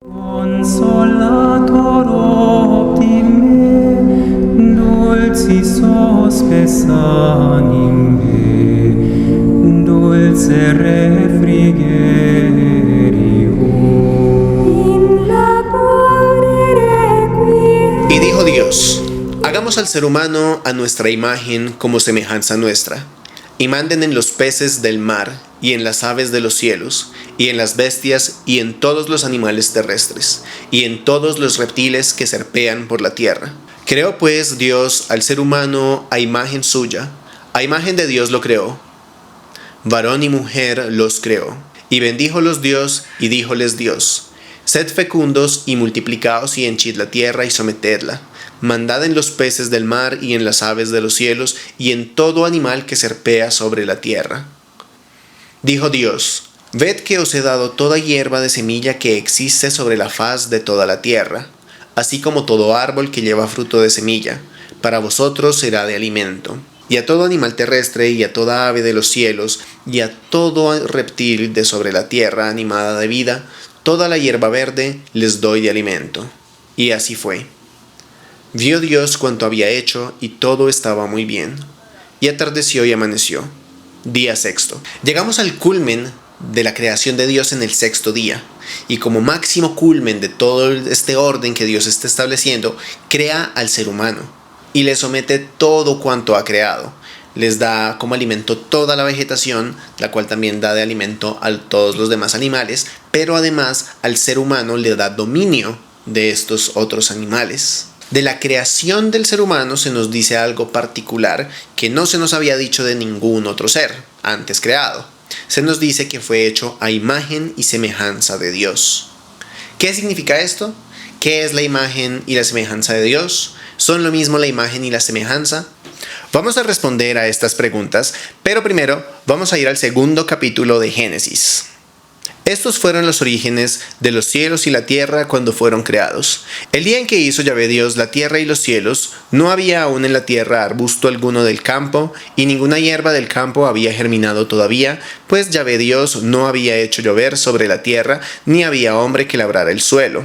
Consolator optime, dulcis hospes anime, dulce refrigerio. In labore requiem. Y dijo Dios: hagamos al ser humano a nuestra imagen como semejanza nuestra, y manden en los peces del mar, y en las aves de los cielos, y en las bestias, y en todos los animales terrestres, y en todos los reptiles que serpean por la tierra. Creó pues Dios al ser humano a imagen suya, a imagen de Dios lo creó, varón y mujer los creó. Y bendíjolos Dios, y díjoles Dios: sed fecundos y multiplicaos y henchid la tierra y sometedla. Mandad en los peces del mar y en las aves de los cielos y en todo animal que serpea sobre la tierra. Dijo Dios: ved que os he dado toda hierba de semilla que existe sobre la faz de toda la tierra, así como todo árbol que lleva fruto de semilla, para vosotros será de alimento. Y a todo animal terrestre y a toda ave de los cielos y a todo reptil de sobre la tierra animada de vida, toda la hierba verde les doy de alimento. Y así fue. Vio Dios cuanto había hecho, y todo estaba muy bien. Y atardeció y amaneció. Día sexto. Llegamos al culmen de la creación de Dios en el sexto día. Y como máximo culmen de todo este orden que Dios está estableciendo, crea al ser humano. Y le somete todo cuanto ha creado. Les da como alimento toda la vegetación, la cual también da de alimento a todos los demás animales, pero además al ser humano le da dominio de estos otros animales. De la creación del ser humano se nos dice algo particular que no se nos había dicho de ningún otro ser antes creado. Se nos dice que fue hecho a imagen y semejanza de Dios. ¿Qué significa esto? ¿Qué es la imagen y la semejanza de Dios? ¿Son lo mismo la imagen y la semejanza? Vamos a responder a estas preguntas, pero primero vamos a ir al segundo capítulo de Génesis. Estos fueron los orígenes de los cielos y la tierra cuando fueron creados. El día en que hizo Yahvé Dios la tierra y los cielos, no había aún en la tierra arbusto alguno del campo, y ninguna hierba del campo había germinado todavía, pues Yahvé Dios no había hecho llover sobre la tierra, ni había hombre que labrara el suelo.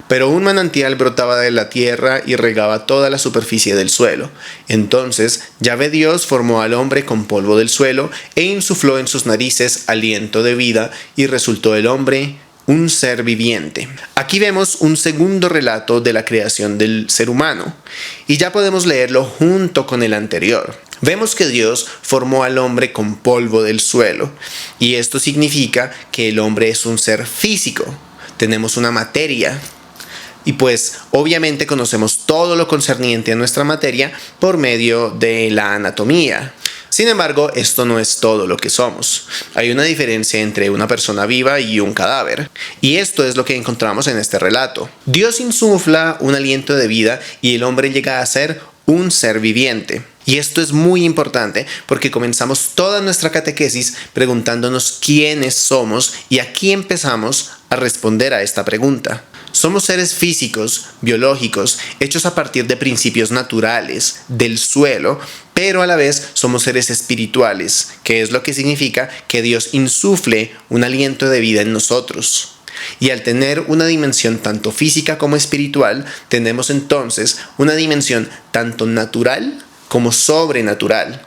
Pero un manantial brotaba de la tierra y regaba toda la superficie del suelo. Entonces Yahvé Dios formó al hombre con polvo del suelo e insufló en sus narices aliento de vida, y resultó el hombre un ser viviente. Aquí vemos un segundo relato de la creación del ser humano, y ya podemos leerlo junto con el anterior. Vemos que Dios formó al hombre con polvo del suelo, y esto significa que el hombre es un ser físico. Tenemos una materia. Y pues obviamente conocemos todo lo concerniente a nuestra materia por medio de la anatomía. Sin embargo, esto no es todo lo que somos. Hay una diferencia entre una persona viva y un cadáver. Y esto es lo que encontramos en este relato. Dios insufla un aliento de vida y el hombre llega a ser un ser viviente. Y esto es muy importante porque comenzamos toda nuestra catequesis preguntándonos quiénes somos, y aquí empezamos a responder a esta pregunta. Somos seres físicos, biológicos, hechos a partir de principios naturales, del suelo, pero a la vez somos seres espirituales, que es lo que significa que Dios insufle un aliento de vida en nosotros. Y al tener una dimensión tanto física como espiritual, tenemos entonces una dimensión tanto natural como sobrenatural.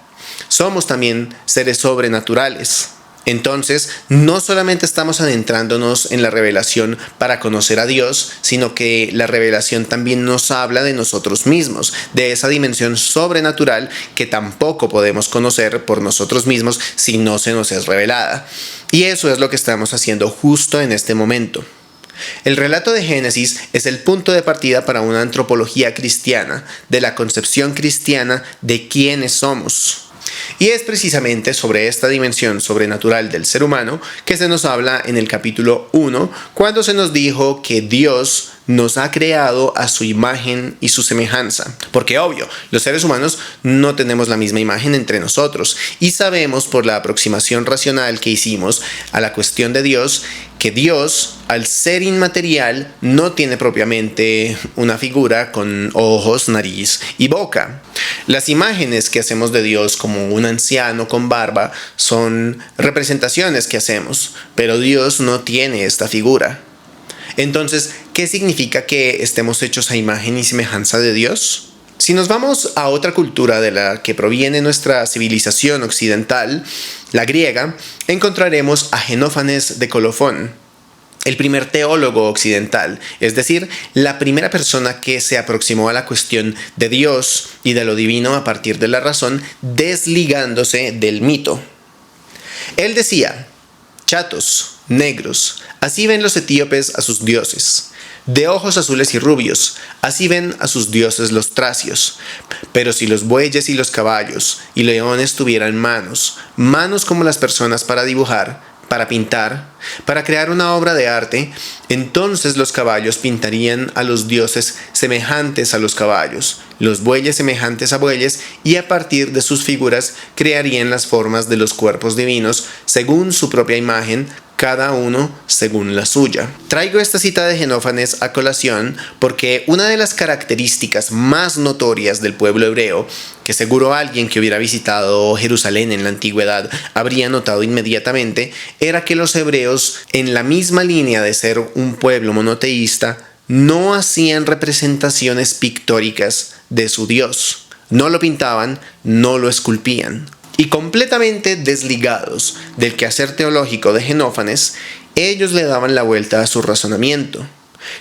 Somos también seres sobrenaturales. Entonces, no solamente estamos adentrándonos en la revelación para conocer a Dios, sino que la revelación también nos habla de nosotros mismos, de esa dimensión sobrenatural que tampoco podemos conocer por nosotros mismos si no se nos es revelada. Y eso es lo que estamos haciendo justo en este momento. El relato de Génesis es el punto de partida para una antropología cristiana, de la concepción cristiana de quiénes somos. Y es precisamente sobre esta dimensión sobrenatural del ser humano que se nos habla en el capítulo 1, cuando se nos dijo que Dios nos ha creado a su imagen y su semejanza. Porque obvio, los seres humanos no tenemos la misma imagen entre nosotros, y sabemos por la aproximación racional que hicimos a la cuestión de Dios, que Dios, al ser inmaterial, no tiene propiamente una figura con ojos, nariz y boca. Las imágenes que hacemos de Dios como un anciano con barba son representaciones que hacemos, pero Dios no tiene esta figura. Entonces, ¿qué significa que estemos hechos a imagen y semejanza de Dios? Si nos vamos a otra cultura de la que proviene nuestra civilización occidental, la griega, encontraremos a Genófanes de Colofón, el primer teólogo occidental, es decir, la primera persona que se aproximó a la cuestión de Dios y de lo divino a partir de la razón, desligándose del mito. Él decía: chatos, negros, así ven los etíopes a sus dioses. De ojos azules y rubios, así ven a sus dioses los tracios. Pero si los bueyes y los caballos y leones tuvieran manos, manos como las personas para dibujar, para pintar, para crear una obra de arte, entonces los caballos pintarían a los dioses semejantes a los caballos, los bueyes semejantes a bueyes, y a partir de sus figuras crearían las formas de los cuerpos divinos según su propia imagen, cada uno según la suya. Traigo esta cita de Genófanes a colación porque una de las características más notorias del pueblo hebreo, que seguro alguien que hubiera visitado Jerusalén en la antigüedad habría notado inmediatamente, era que los hebreos, en la misma línea de ser un pueblo monoteísta, no hacían representaciones pictóricas de su Dios. No lo pintaban, no lo esculpían. Y completamente desligados del quehacer teológico de Genófanes, ellos le daban la vuelta a su razonamiento.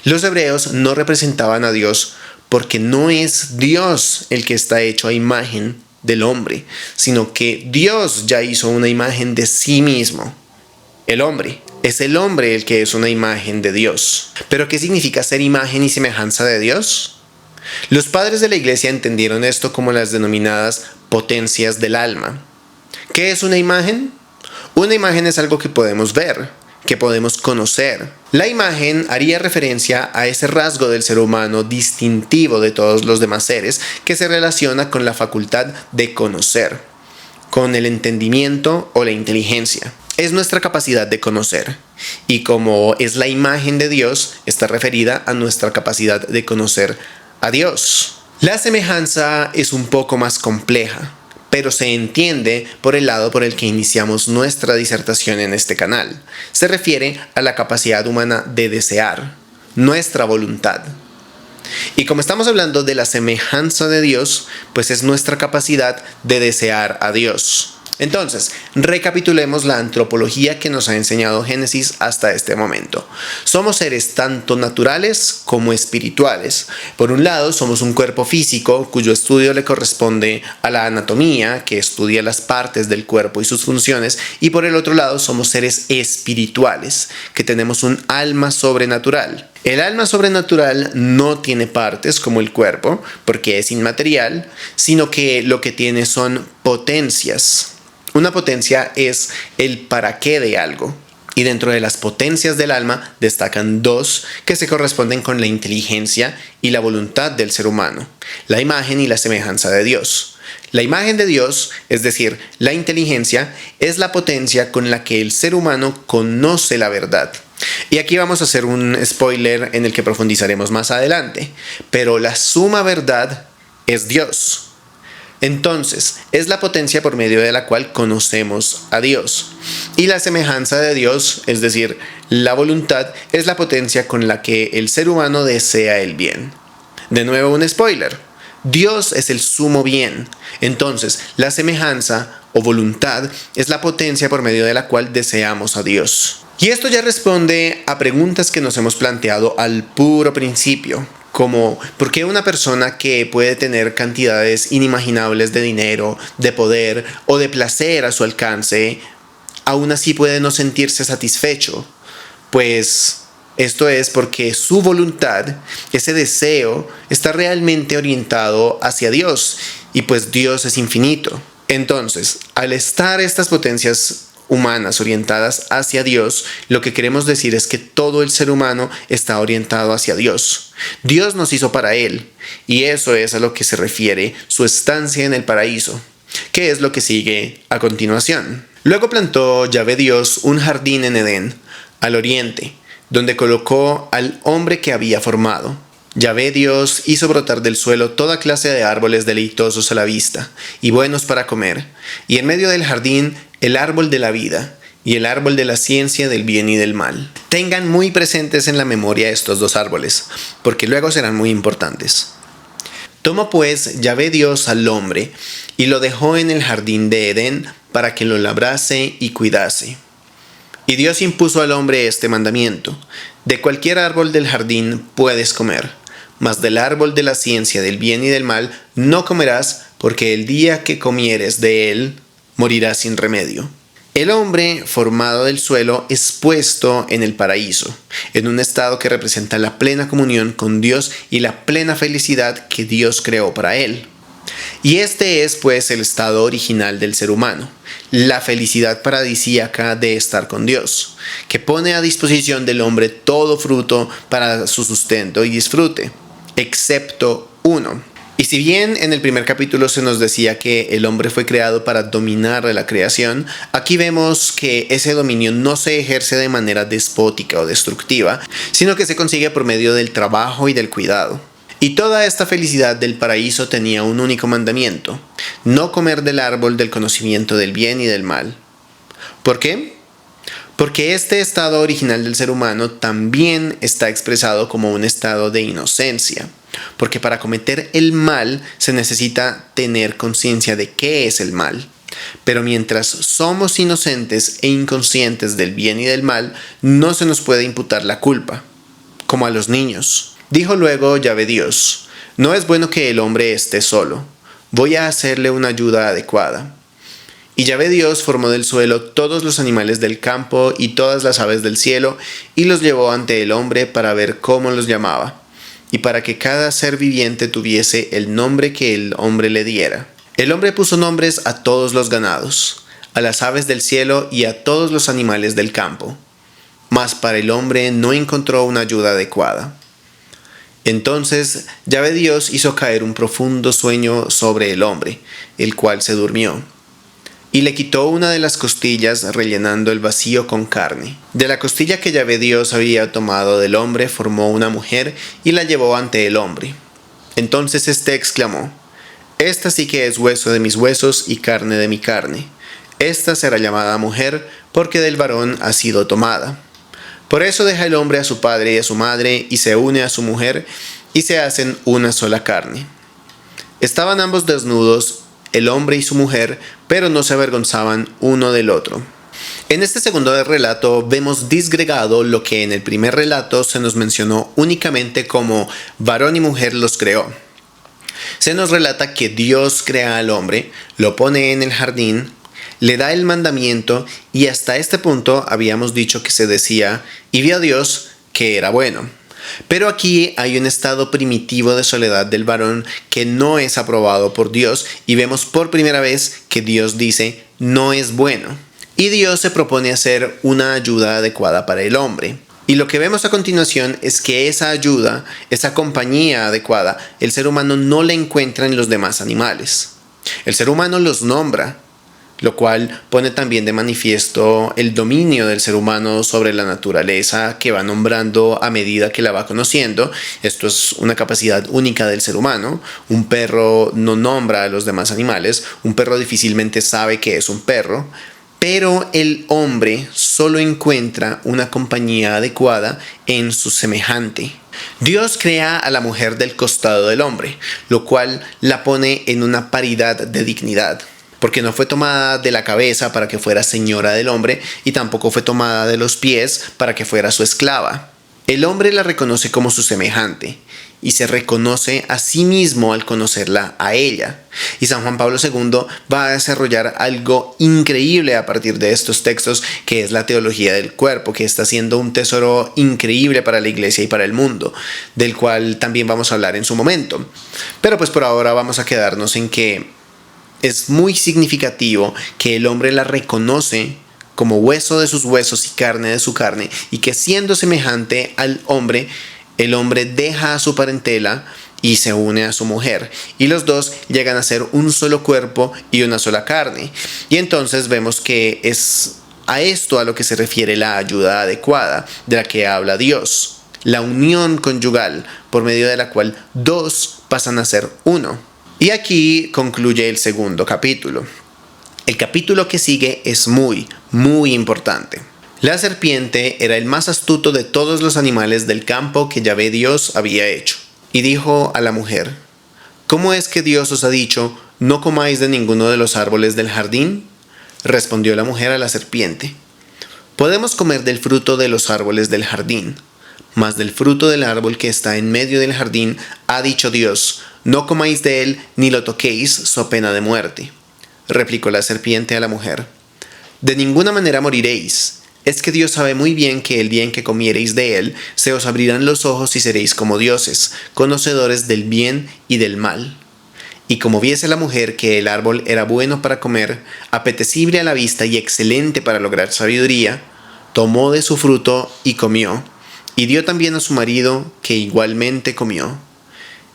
Los hebreos no representaban a Dios porque no es Dios el que está hecho a imagen del hombre, sino que Dios ya hizo una imagen de sí mismo. El hombre. Es el hombre el que es una imagen de Dios. ¿Pero qué significa ser imagen y semejanza de Dios? Los padres de la iglesia entendieron esto como las denominadas potencias del alma. ¿Qué es una imagen? Una imagen es algo que podemos ver, que podemos conocer. La imagen haría referencia a ese rasgo del ser humano distintivo de todos los demás seres que se relaciona con la facultad de conocer, con el entendimiento o la inteligencia. Es nuestra capacidad de conocer, y como es la imagen de Dios, está referida a nuestra capacidad de conocer a Dios. La semejanza es un poco más compleja, pero se entiende por el lado por el que iniciamos nuestra disertación en este canal. Se refiere a la capacidad humana de desear, nuestra voluntad. Y como estamos hablando de la semejanza de Dios, pues es nuestra capacidad de desear a Dios. Entonces, recapitulemos la antropología que nos ha enseñado Génesis hasta este momento. Somos seres tanto naturales como espirituales. Por un lado, somos un cuerpo físico cuyo estudio le corresponde a la anatomía, que estudia las partes del cuerpo y sus funciones, y por el otro lado, somos seres espirituales, que tenemos un alma sobrenatural. El alma sobrenatural no tiene partes como el cuerpo, porque es inmaterial, sino que lo que tiene son potencias. Una potencia es el para qué de algo. Y dentro de las potencias del alma destacan dos que se corresponden con la inteligencia y la voluntad del ser humano: la imagen y la semejanza de Dios. La imagen de Dios, es decir, la inteligencia, es la potencia con la que el ser humano conoce la verdad. Y aquí vamos a hacer un spoiler en el que profundizaremos más adelante. Pero la suma verdad es Dios. Entonces, es la potencia por medio de la cual conocemos a Dios. Y la semejanza de Dios, es decir, la voluntad, es la potencia con la que el ser humano desea el bien. De nuevo un spoiler. Dios es el sumo bien. Entonces, la semejanza o voluntad es la potencia por medio de la cual deseamos a Dios. Y esto ya responde a preguntas que nos hemos planteado al puro principio. Como, ¿por qué una persona que puede tener cantidades inimaginables de dinero, de poder o de placer a su alcance, aún así puede no sentirse satisfecho? Pues esto es porque su voluntad, ese deseo, está realmente orientado hacia Dios, y pues Dios es infinito. Entonces, al estar estas potencias humanas orientadas hacia Dios, lo que queremos decir es que todo el ser humano está orientado hacia Dios. Dios nos hizo para Él, y eso es a lo que se refiere su estancia en el paraíso, que es lo que sigue a continuación. Luego plantó Yahvé Dios un jardín en Edén, al oriente, donde colocó al hombre que había formado. Yahvé Dios hizo brotar del suelo toda clase de árboles deleitosos a la vista y buenos para comer, y en medio del jardín el árbol de la vida y el árbol de la ciencia del bien y del mal. Tengan muy presentes en la memoria estos dos árboles, porque luego serán muy importantes. Tomó pues Yahvé Dios al hombre y lo dejó en el jardín de Edén para que lo labrase y cuidase. Y Dios impuso al hombre este mandamiento: de cualquier árbol del jardín puedes comer, mas del árbol de la ciencia del bien y del mal no comerás, porque el día que comieres de él morirás sin remedio. El hombre, formado del suelo, es puesto en el paraíso, en un estado que representa la plena comunión con Dios y la plena felicidad que Dios creó para él. Y este es pues el estado original del ser humano, la felicidad paradisíaca de estar con Dios, que pone a disposición del hombre todo fruto para su sustento y disfrute, excepto uno. Y si bien en el primer capítulo se nos decía que el hombre fue creado para dominar la creación, aquí vemos que ese dominio no se ejerce de manera despótica o destructiva, sino que se consigue por medio del trabajo y del cuidado. Y toda esta felicidad del paraíso tenía un único mandamiento: no comer del árbol del conocimiento del bien y del mal. ¿Por qué? Porque este estado original del ser humano también está expresado como un estado de inocencia. Porque para cometer el mal se necesita tener conciencia de qué es el mal. Pero mientras somos inocentes e inconscientes del bien y del mal, no se nos puede imputar la culpa, como a los niños. Dijo luego Yahvé Dios: no es bueno que el hombre esté solo, voy a hacerle una ayuda adecuada. Y Yahvé Dios formó del suelo todos los animales del campo y todas las aves del cielo, y los llevó ante el hombre para ver cómo los llamaba, y para que cada ser viviente tuviese el nombre que el hombre le diera. El hombre puso nombres a todos los ganados, a las aves del cielo y a todos los animales del campo. Mas para el hombre no encontró una ayuda adecuada. Entonces Yahvé Dios hizo caer un profundo sueño sobre el hombre, el cual se durmió. Y le quitó una de las costillas, rellenando el vacío con carne. De la costilla que Yahvé Dios había tomado del hombre, formó una mujer y la llevó ante el hombre. Entonces éste exclamó: esta sí que es hueso de mis huesos y carne de mi carne. Esta será llamada mujer, porque del varón ha sido tomada. Por eso deja el hombre a su padre y a su madre, y se une a su mujer, y se hacen una sola carne. Estaban ambos desnudos, el hombre y su mujer, pero no se avergonzaban uno del otro. En este segundo relato vemos disgregado lo que en el primer relato se nos mencionó únicamente como varón y mujer los creó. Se nos relata que Dios crea al hombre, lo pone en el jardín, le da el mandamiento, y hasta este punto habíamos dicho que se decía: y vio Dios que era bueno. Pero aquí hay un estado primitivo de soledad del varón que no es aprobado por Dios, y vemos por primera vez que Dios dice: no es bueno. Y Dios se propone hacer una ayuda adecuada para el hombre. Y lo que vemos a continuación es que esa ayuda, esa compañía adecuada, el ser humano no la encuentra en los demás animales. El ser humano los nombra, lo cual pone también de manifiesto el dominio del ser humano sobre la naturaleza, que va nombrando a medida que la va conociendo. Esto es una capacidad única del ser humano. Un perro no nombra a los demás animales, un perro difícilmente sabe que es un perro, pero el hombre solo encuentra una compañía adecuada en su semejante. Dios crea a la mujer del costado del hombre, lo cual la pone en una paridad de dignidad, porque no fue tomada de la cabeza para que fuera señora del hombre, y tampoco fue tomada de los pies para que fuera su esclava. El hombre la reconoce como su semejante, y se reconoce a sí mismo al conocerla a ella. Y San Juan Pablo II va a desarrollar algo increíble a partir de estos textos, que es la teología del cuerpo, que está siendo un tesoro increíble para la iglesia y para el mundo, del cual también vamos a hablar en su momento. Pero pues por ahora vamos a quedarnos en que es muy significativo que el hombre la reconoce como hueso de sus huesos y carne de su carne, y que siendo semejante al hombre, el hombre deja a su parentela y se une a su mujer, y los dos llegan a ser un solo cuerpo y una sola carne. Y entonces vemos que es a esto a lo que se refiere la ayuda adecuada de la que habla Dios, la unión conyugal por medio de la cual dos pasan a ser uno. Y aquí concluye el segundo capítulo. El capítulo que sigue es muy, muy importante. La serpiente era el más astuto de todos los animales del campo que Yahvé Dios había hecho. Y dijo a la mujer: ¿Cómo es que Dios os ha dicho, no comáis de ninguno de los árboles del jardín? Respondió la mujer a la serpiente: Podemos comer del fruto de los árboles del jardín, mas del fruto del árbol que está en medio del jardín ha dicho Dios, no comáis de él ni lo toquéis, so pena de muerte. Replicó la serpiente a la mujer: De ninguna manera moriréis. Es que Dios sabe muy bien que el día en que comiereis de él, se os abrirán los ojos y seréis como dioses, conocedores del bien y del mal. Y como viese la mujer que el árbol era bueno para comer, apetecible a la vista y excelente para lograr sabiduría, tomó de su fruto y comió, y dio también a su marido, que igualmente comió.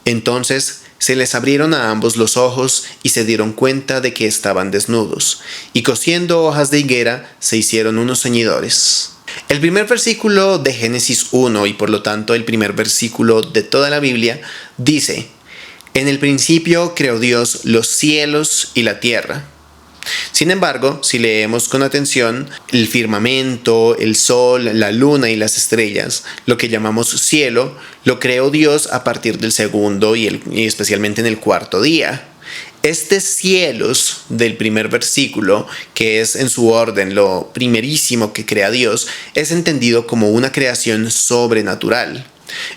Entonces se les abrieron a ambos los ojos y se dieron cuenta de que estaban desnudos, y cosiendo hojas de higuera se hicieron unos ceñidores. El primer versículo de Génesis 1, y por lo tanto el primer versículo de toda la Biblia, dice: En el principio creó Dios los cielos y la tierra. Sin embargo, si leemos con atención, el firmamento, el sol, la luna y las estrellas, lo que llamamos cielo, lo creó Dios a partir del segundo y especialmente en el cuarto día. Este cielos del primer versículo, que es en su orden lo primerísimo que crea Dios, es entendido como una creación sobrenatural.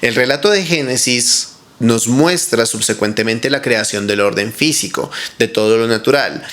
El relato de Génesis nos muestra subsecuentemente la creación del orden físico, de todo lo natural.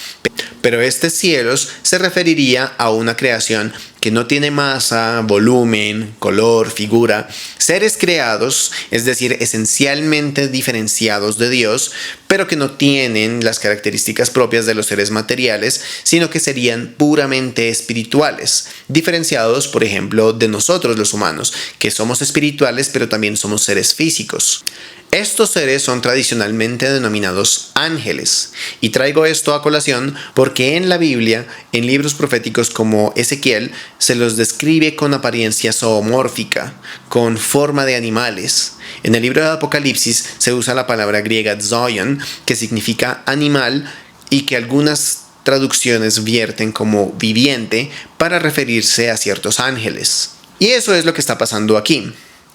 Pero este cielos se referiría a una creación que no tiene masa, volumen, color, figura, seres creados, es decir, esencialmente diferenciados de Dios, pero que no tienen las características propias de los seres materiales, sino que serían puramente espirituales, diferenciados, por ejemplo, de nosotros los humanos, que somos espirituales pero también somos seres físicos. Estos seres son tradicionalmente denominados ángeles, y traigo esto a colación porque en la Biblia, en libros proféticos como Ezequiel, se los describe con apariencia zoomórfica, con forma de animales. En el libro de Apocalipsis se usa la palabra griega zoion, que significa animal y que algunas traducciones vierten como viviente para referirse a ciertos ángeles. Y eso es lo que está pasando aquí.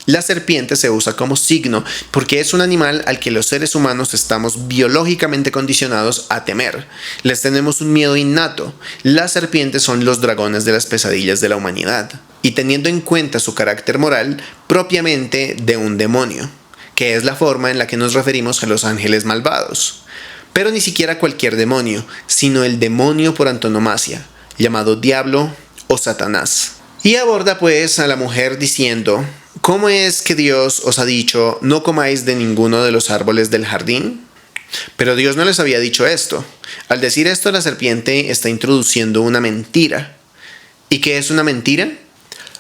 La serpiente se usa como signo porque es un animal al que los seres humanos estamos biológicamente condicionados a temer. Les tenemos un miedo innato. Las serpientes son los dragones de las pesadillas de la humanidad. Y teniendo en cuenta su carácter moral, propiamente de un demonio, que es la forma en la que nos referimos a los ángeles malvados. Pero ni siquiera cualquier demonio, sino el demonio por antonomasia, llamado diablo o Satanás. Y aborda pues a la mujer diciendo: ¿Cómo es que Dios os ha dicho, no comáis de ninguno de los árboles del jardín? Pero Dios no les había dicho esto. Al decir esto, la serpiente está introduciendo una mentira. ¿Y qué es una mentira?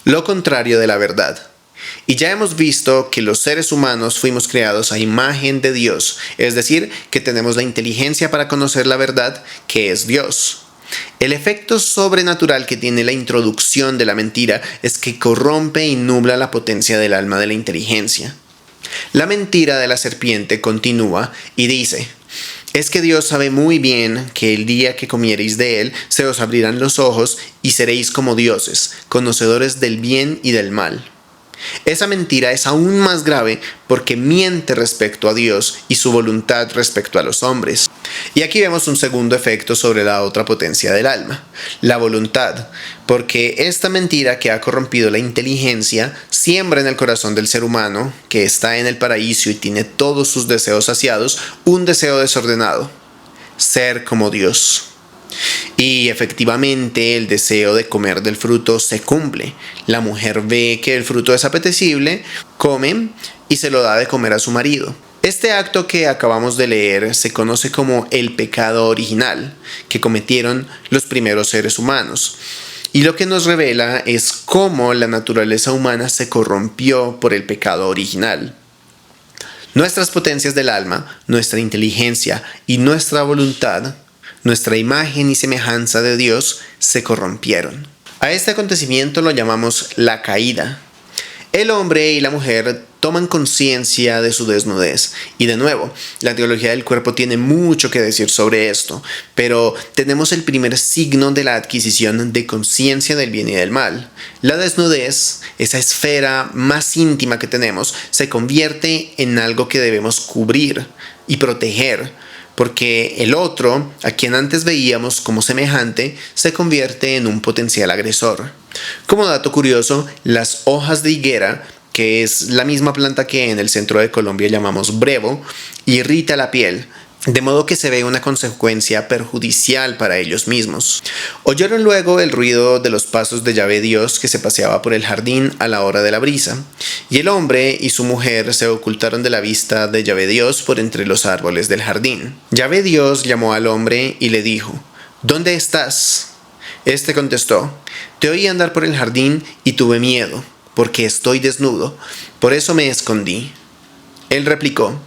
Lo contrario de la verdad. Y ya hemos visto que los seres humanos fuimos creados a imagen de Dios, es decir, que tenemos la inteligencia para conocer la verdad, que es Dios. El efecto sobrenatural que tiene la introducción de la mentira es que corrompe y nubla la potencia del alma de la inteligencia. La mentira de la serpiente continúa y dice: es que Dios sabe muy bien que el día que comiereis de él se os abrirán los ojos y seréis como dioses, conocedores del bien y del mal. Esa mentira es aún más grave porque miente respecto a Dios y su voluntad respecto a los hombres. Y aquí vemos un segundo efecto sobre la otra potencia del alma, la voluntad, porque esta mentira que ha corrompido la inteligencia siembra en el corazón del ser humano, que está en el paraíso y tiene todos sus deseos saciados, un deseo desordenado: ser como Dios. Y efectivamente el deseo de comer del fruto se cumple. La mujer ve que el fruto es apetecible, come y se lo da de comer a su marido. Este acto que acabamos de leer se conoce como el pecado original que cometieron los primeros seres humanos. Y lo que nos revela es cómo la naturaleza humana se corrompió por el pecado original. Nuestras potencias del alma, nuestra inteligencia y nuestra voluntad, nuestra imagen y semejanza de Dios, se corrompieron. A este acontecimiento lo llamamos la caída. El hombre y la mujer toman conciencia de su desnudez. Y de nuevo, la teología del cuerpo tiene mucho que decir sobre esto, pero tenemos el primer signo de la adquisición de conciencia del bien y del mal. La desnudez, esa esfera más íntima que tenemos, se convierte en algo que debemos cubrir y proteger, porque el otro, a quien antes veíamos como semejante, se convierte en un potencial agresor. Como dato curioso, las hojas de higuera, que es la misma planta que en el centro de Colombia llamamos brevo, irrita la piel, de modo que se ve una consecuencia perjudicial para ellos mismos. Oyeron luego el ruido de los pasos de Yahvé Dios que se paseaba por el jardín a la hora de la brisa, y el hombre y su mujer se ocultaron de la vista de Yahvé Dios por entre los árboles del jardín. Yahvé Dios llamó al hombre y le dijo: ¿Dónde estás? Este contestó: Te oí andar por el jardín y tuve miedo, porque estoy desnudo, por eso me escondí. Él replicó: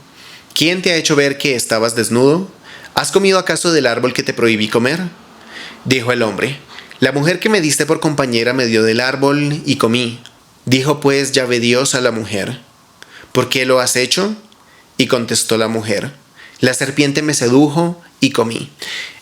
¿Quién te ha hecho ver que estabas desnudo? ¿Has comido acaso del árbol que te prohibí comer? Dijo el hombre: La mujer que me diste por compañera me dio del árbol y comí. Dijo pues Yahvé Dios a la mujer: ¿Por qué lo has hecho? Y contestó la mujer: La serpiente me sedujo y comí.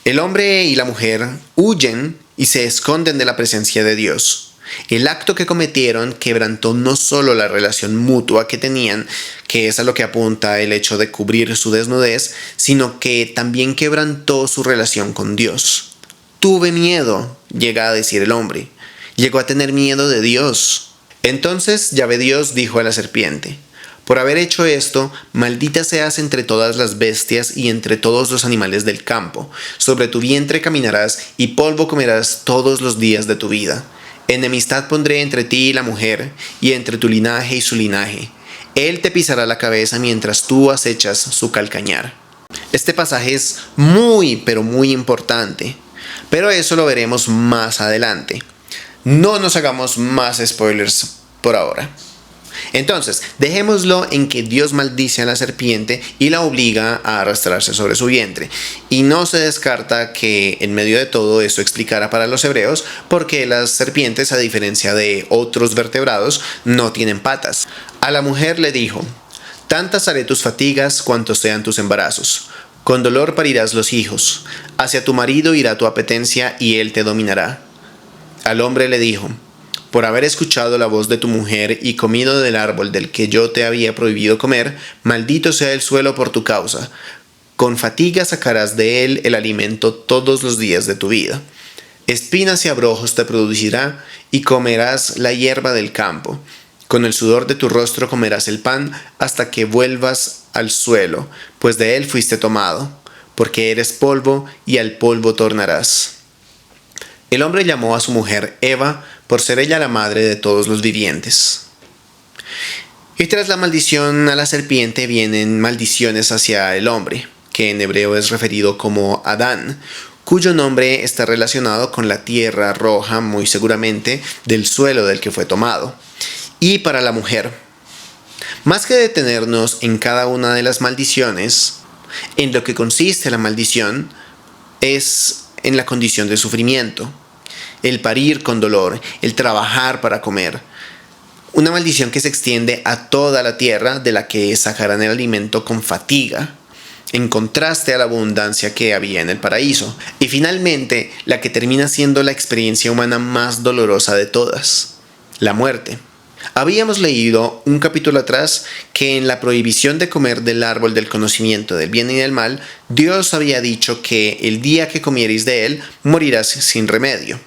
El hombre y la mujer huyen y se esconden de la presencia de Dios. El acto que cometieron quebrantó no solo la relación mutua que tenían, que es a lo que apunta el hecho de cubrir su desnudez, sino que también quebrantó su relación con Dios. Tuve miedo, llega a decir el hombre. Llegó a tener miedo de Dios. Entonces Yahvé Dios dijo a la serpiente: Por haber hecho esto, maldita seas entre todas las bestias y entre todos los animales del campo. Sobre tu vientre caminarás y polvo comerás todos los días de tu vida. Enemistad pondré entre ti y la mujer, y entre tu linaje y su linaje. Él te pisará la cabeza mientras tú acechas su calcañar. Este pasaje es muy, pero muy importante, pero eso lo veremos más adelante. No nos hagamos más spoilers por ahora. Entonces, dejémoslo en que Dios maldice a la serpiente y la obliga a arrastrarse sobre su vientre. Y no se descarta que en medio de todo eso explicara para los hebreos por qué las serpientes, a diferencia de otros vertebrados, no tienen patas. A la mujer le dijo: Tantas haré tus fatigas cuantos sean tus embarazos. Con dolor parirás los hijos. Hacia tu marido irá tu apetencia y él te dominará. Al hombre le dijo: Por haber escuchado la voz de tu mujer y comido del árbol del que yo te había prohibido comer, maldito sea el suelo por tu causa. Con fatiga sacarás de él el alimento todos los días de tu vida. Espinas y abrojos te producirá y comerás la hierba del campo. Con el sudor de tu rostro comerás el pan hasta que vuelvas al suelo, pues de él fuiste tomado, porque eres polvo y al polvo tornarás. El hombre llamó a su mujer Eva, por ser ella la madre de todos los vivientes. Y tras la maldición a la serpiente vienen maldiciones hacia el hombre, que en hebreo es referido como Adán, cuyo nombre está relacionado con la tierra roja, muy seguramente del suelo del que fue tomado. Y para la mujer, más que detenernos en cada una de las maldiciones, en lo que consiste la maldición es en la condición de sufrimiento. El parir con dolor, el trabajar para comer. Una maldición que se extiende a toda la tierra, de la que sacarán el alimento con fatiga, en contraste a la abundancia que había en el paraíso. Y finalmente, la que termina siendo la experiencia humana más dolorosa de todas: la muerte. Habíamos leído un capítulo atrás que en la prohibición de comer del árbol del conocimiento del bien y del mal, Dios había dicho que el día que comierais de él, morirás sin remedio.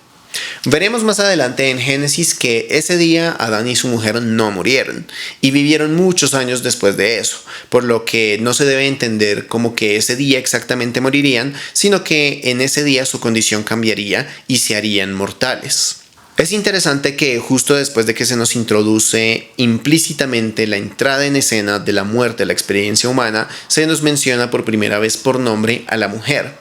Veremos más adelante en Génesis que ese día Adán y su mujer no murieron y vivieron muchos años después de eso, por lo que no se debe entender como que ese día exactamente morirían, sino que en ese día su condición cambiaría y se harían mortales. Es interesante que justo después de que se nos introduce implícitamente la entrada en escena de la muerte de la experiencia humana, se nos menciona por primera vez por nombre a la mujer,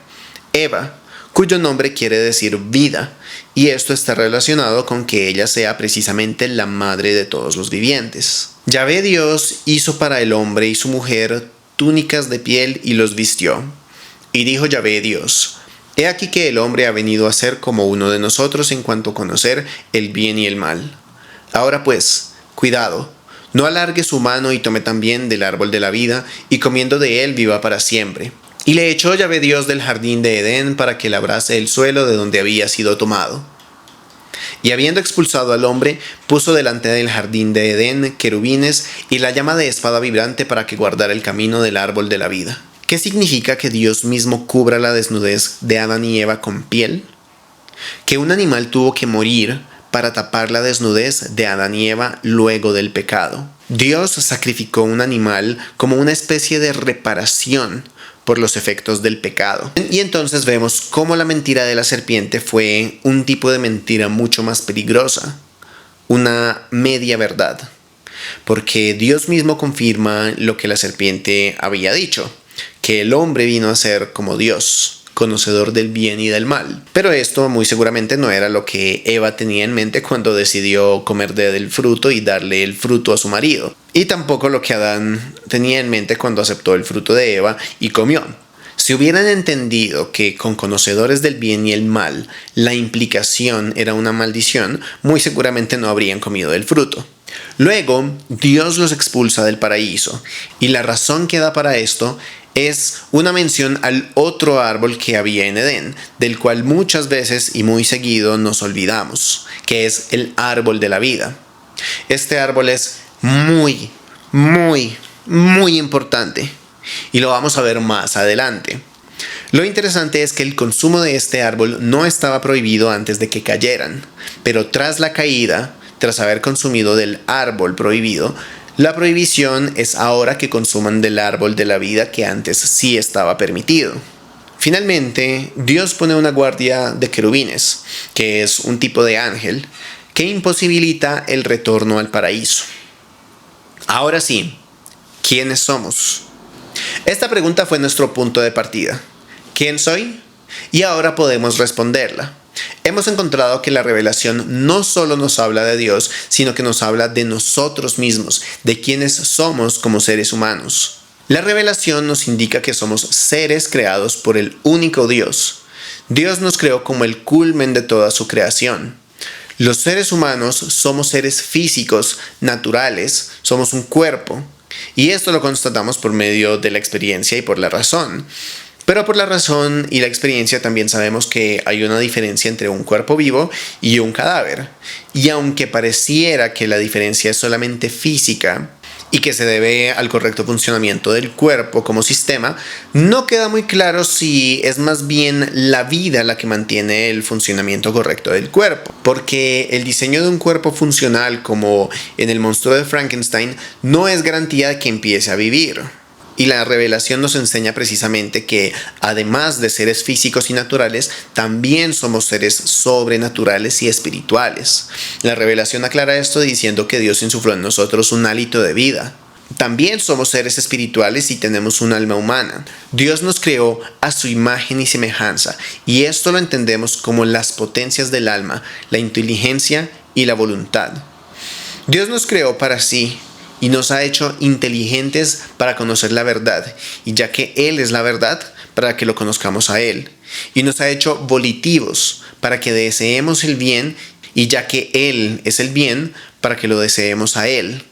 Eva, cuyo nombre quiere decir vida, y esto está relacionado con que ella sea precisamente la madre de todos los vivientes. Yahvé Dios hizo para el hombre y su mujer túnicas de piel y los vistió. Y dijo Yahvé Dios: He aquí que el hombre ha venido a ser como uno de nosotros en cuanto a conocer el bien y el mal. Ahora pues, cuidado, no alargue su mano y tome también del árbol de la vida, y comiendo de él viva para siempre. Y le echó Yahvé Dios del jardín de Edén para que labrase el suelo de donde había sido tomado. Y habiendo expulsado al hombre, puso delante del jardín de Edén querubines y la llama de espada vibrante para que guardara el camino del árbol de la vida. ¿Qué significa que Dios mismo cubra la desnudez de Adán y Eva con piel? Que un animal tuvo que morir para tapar la desnudez de Adán y Eva luego del pecado. Dios sacrificó un animal como una especie de reparación por los efectos del pecado. Y entonces vemos cómo la mentira de la serpiente fue un tipo de mentira mucho más peligrosa, una media verdad, porque Dios mismo confirma lo que la serpiente había dicho, que el hombre vino a ser como Dios, conocedor del bien y del mal. Pero esto muy seguramente no era lo que Eva tenía en mente cuando decidió comer del fruto y darle el fruto a su marido. Y tampoco lo que Adán tenía en mente cuando aceptó el fruto de Eva y comió. Si hubieran entendido que con conocedores del bien y el mal la implicación era una maldición, muy seguramente no habrían comido del fruto. Luego, Dios los expulsa del paraíso, y la razón que da para esto es una mención al otro árbol que había en Edén, del cual muchas veces y muy seguido nos olvidamos, que es el árbol de la vida. Este árbol es muy importante, y lo vamos a ver más adelante. Lo interesante es que el consumo de este árbol no estaba prohibido antes de que cayeran, pero tras la caída, tras haber consumido del árbol prohibido, la prohibición es ahora que consuman del árbol de la vida que antes sí estaba permitido. Finalmente, Dios pone una guardia de querubines, que es un tipo de ángel, que imposibilita el retorno al paraíso. Ahora sí, ¿quiénes somos? Esta pregunta fue nuestro punto de partida. ¿Quién soy? Y ahora podemos responderla. Hemos encontrado que la revelación no solo nos habla de Dios, sino que nos habla de nosotros mismos, de quiénes somos como seres humanos. La revelación nos indica que somos seres creados por el único Dios. Dios nos creó como el culmen de toda su creación. Los seres humanos somos seres físicos, naturales, somos un cuerpo. Y esto lo constatamos por medio de la experiencia y por la razón. Pero por la razón y la experiencia también sabemos que hay una diferencia entre un cuerpo vivo y un cadáver. Y aunque pareciera que la diferencia es solamente física y que se debe al correcto funcionamiento del cuerpo como sistema, no queda muy claro si es más bien la vida la que mantiene el funcionamiento correcto del cuerpo. Porque el diseño de un cuerpo funcional como en el monstruo de Frankenstein no es garantía de que empiece a vivir. Y la revelación nos enseña precisamente que, además de seres físicos y naturales, también somos seres sobrenaturales y espirituales. La revelación aclara esto diciendo que Dios insufló en nosotros un hálito de vida. También somos seres espirituales y tenemos un alma humana. Dios nos creó a su imagen y semejanza, y esto lo entendemos como las potencias del alma, la inteligencia y la voluntad. Dios nos creó para sí, y nos ha hecho inteligentes para conocer la verdad, y ya que Él es la verdad, para que lo conozcamos a Él. Y nos ha hecho volitivos, para que deseemos el bien, y ya que Él es el bien, para que lo deseemos a Él.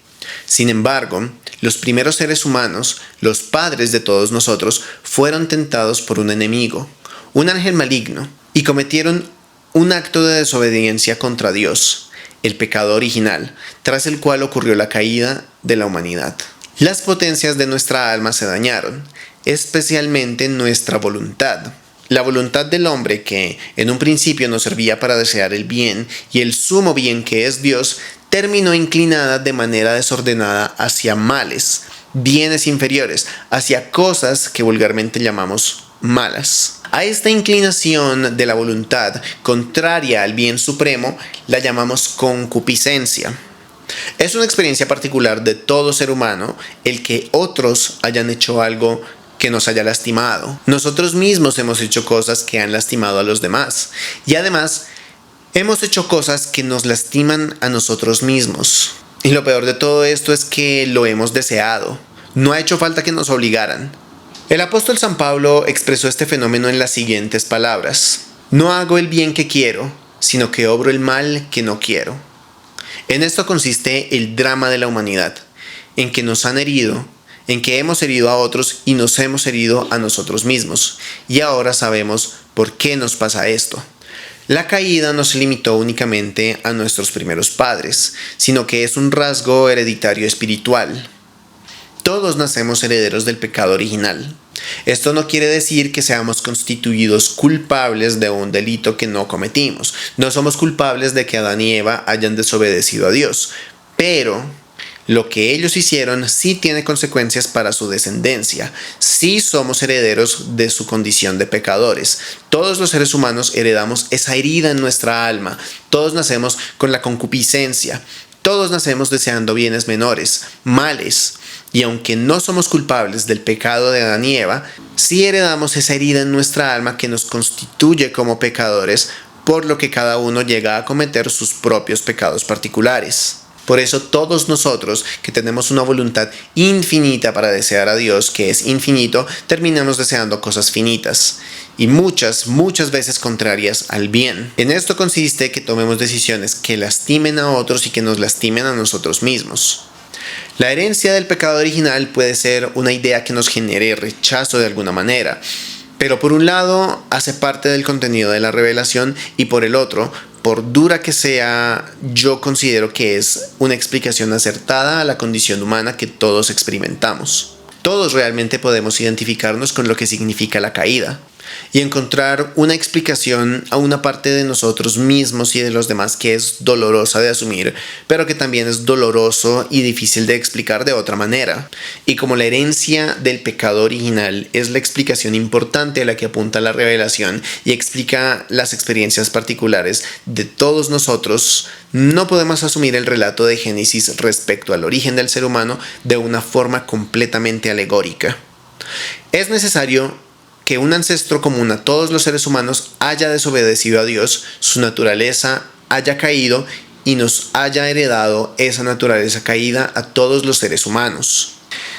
Sin embargo, los primeros seres humanos, los padres de todos nosotros, fueron tentados por un enemigo, un ángel maligno, y cometieron un acto de desobediencia contra Dios, el pecado original, tras el cual ocurrió la caída de la humanidad. Las potencias de nuestra alma se dañaron, especialmente nuestra voluntad. La voluntad del hombre, que en un principio nos servía para desear el bien y el sumo bien que es Dios, terminó inclinada de manera desordenada hacia males, bienes inferiores, hacia cosas que vulgarmente llamamos malas. A esta inclinación de la voluntad, contraria al bien supremo, la llamamos concupiscencia. Es una experiencia particular de todo ser humano el que otros hayan hecho algo que nos haya lastimado. Nosotros mismos hemos hecho cosas que han lastimado a los demás. Y además, hemos hecho cosas que nos lastiman a nosotros mismos. Y lo peor de todo esto es que lo hemos deseado. No ha hecho falta que nos obligaran. El apóstol San Pablo expresó este fenómeno en las siguientes palabras: no hago el bien que quiero, sino que obro el mal que no quiero. En esto consiste el drama de la humanidad, en que nos han herido, en que hemos herido a otros y nos hemos herido a nosotros mismos. Y ahora sabemos por qué nos pasa esto. La caída no se limitó únicamente a nuestros primeros padres, sino que es un rasgo hereditario espiritual. Todos nacemos herederos del pecado original. Esto no quiere decir que seamos constituidos culpables de un delito que no cometimos. No somos culpables de que Adán y Eva hayan desobedecido a Dios, pero lo que ellos hicieron sí tiene consecuencias para su descendencia. Sí somos herederos de su condición de pecadores. Todos los seres humanos heredamos esa herida en nuestra alma. Todos nacemos con la concupiscencia. Todos nacemos deseando bienes menores, males. Y aunque no somos culpables del pecado de Adán y Eva, sí heredamos esa herida en nuestra alma que nos constituye como pecadores, por lo que cada uno llega a cometer sus propios pecados particulares. Por eso todos nosotros, que tenemos una voluntad infinita para desear a Dios, que es infinito, terminamos deseando cosas finitas y muchas veces contrarias al bien. En esto consiste que tomemos decisiones que lastimen a otros y que nos lastimen a nosotros mismos. La herencia del pecado original puede ser una idea que nos genere rechazo de alguna manera, pero por un lado hace parte del contenido de la revelación y por el otro, por dura que sea, yo considero que es una explicación acertada a la condición humana que todos experimentamos. Todos realmente podemos identificarnos con lo que significa la caída y encontrar una explicación a una parte de nosotros mismos y de los demás que es dolorosa de asumir, pero que también es doloroso y difícil de explicar de otra manera. Y como la herencia del pecado original es la explicación importante a la que apunta la revelación y explica las experiencias particulares de todos nosotros, no podemos asumir el relato de Génesis respecto al origen del ser humano de una forma completamente alegórica. Es necesario que un ancestro común a todos los seres humanos haya desobedecido a Dios, su naturaleza haya caído y nos haya heredado esa naturaleza caída a todos los seres humanos.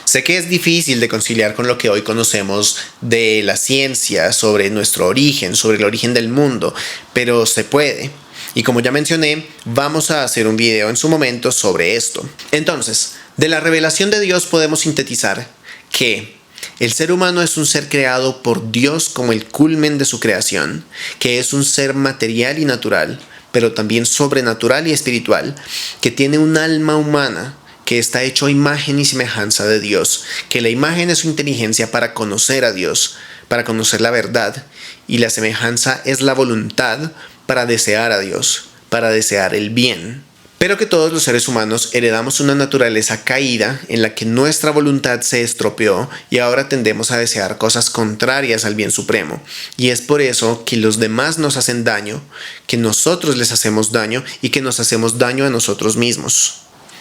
Sé que es difícil de conciliar con lo que hoy conocemos de la ciencia sobre nuestro origen, sobre el origen del mundo, pero se puede. Y como ya mencioné, vamos a hacer un video en su momento sobre esto. Entonces, de la revelación de Dios podemos sintetizar que el ser humano es un ser creado por Dios como el culmen de su creación, que es un ser material y natural, pero también sobrenatural y espiritual, que tiene un alma humana, que está hecho a imagen y semejanza de Dios, que la imagen es su inteligencia para conocer a Dios, para conocer la verdad, y la semejanza es la voluntad para desear a Dios, para desear el bien. Pero que todos los seres humanos heredamos una naturaleza caída en la que nuestra voluntad se estropeó y ahora tendemos a desear cosas contrarias al bien supremo. Y es por eso que los demás nos hacen daño, que nosotros les hacemos daño y que nos hacemos daño a nosotros mismos.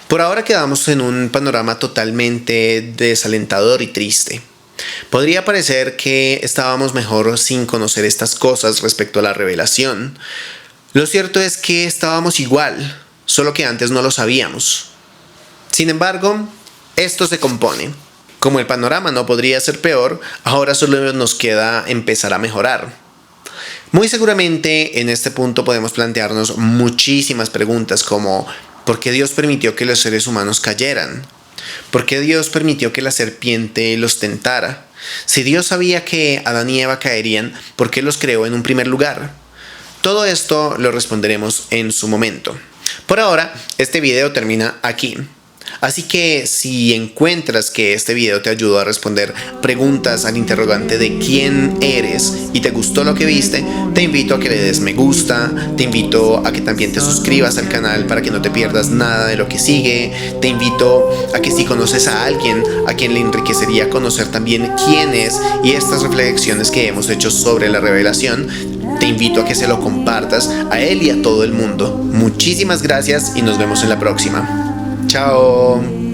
Por ahora quedamos en un panorama totalmente desalentador y triste. Podría parecer que estábamos mejor sin conocer estas cosas respecto a la revelación. Lo cierto es que estábamos igual, solo que antes no lo sabíamos. Sin embargo, esto se compone. Como el panorama no podría ser peor, ahora solo nos queda empezar a mejorar. Muy seguramente en este punto podemos plantearnos muchísimas preguntas como ¿por qué Dios permitió que los seres humanos cayeran? ¿Por qué Dios permitió que la serpiente los tentara? Si Dios sabía que Adán y Eva caerían, ¿por qué los creó en un primer lugar? Todo esto lo responderemos en su momento. Por ahora, este video termina aquí. Así que si encuentras que este video te ayudó a responder preguntas al interrogante de quién eres y te gustó lo que viste, te invito a que le des me gusta, te invito a que también te suscribas al canal para que no te pierdas nada de lo que sigue, te invito a que si conoces a alguien a quien le enriquecería conocer también quién es y estas reflexiones que hemos hecho sobre la revelación, te invito a que se lo compartas a él y a todo el mundo. Muchísimas gracias y nos vemos en la próxima. Chao.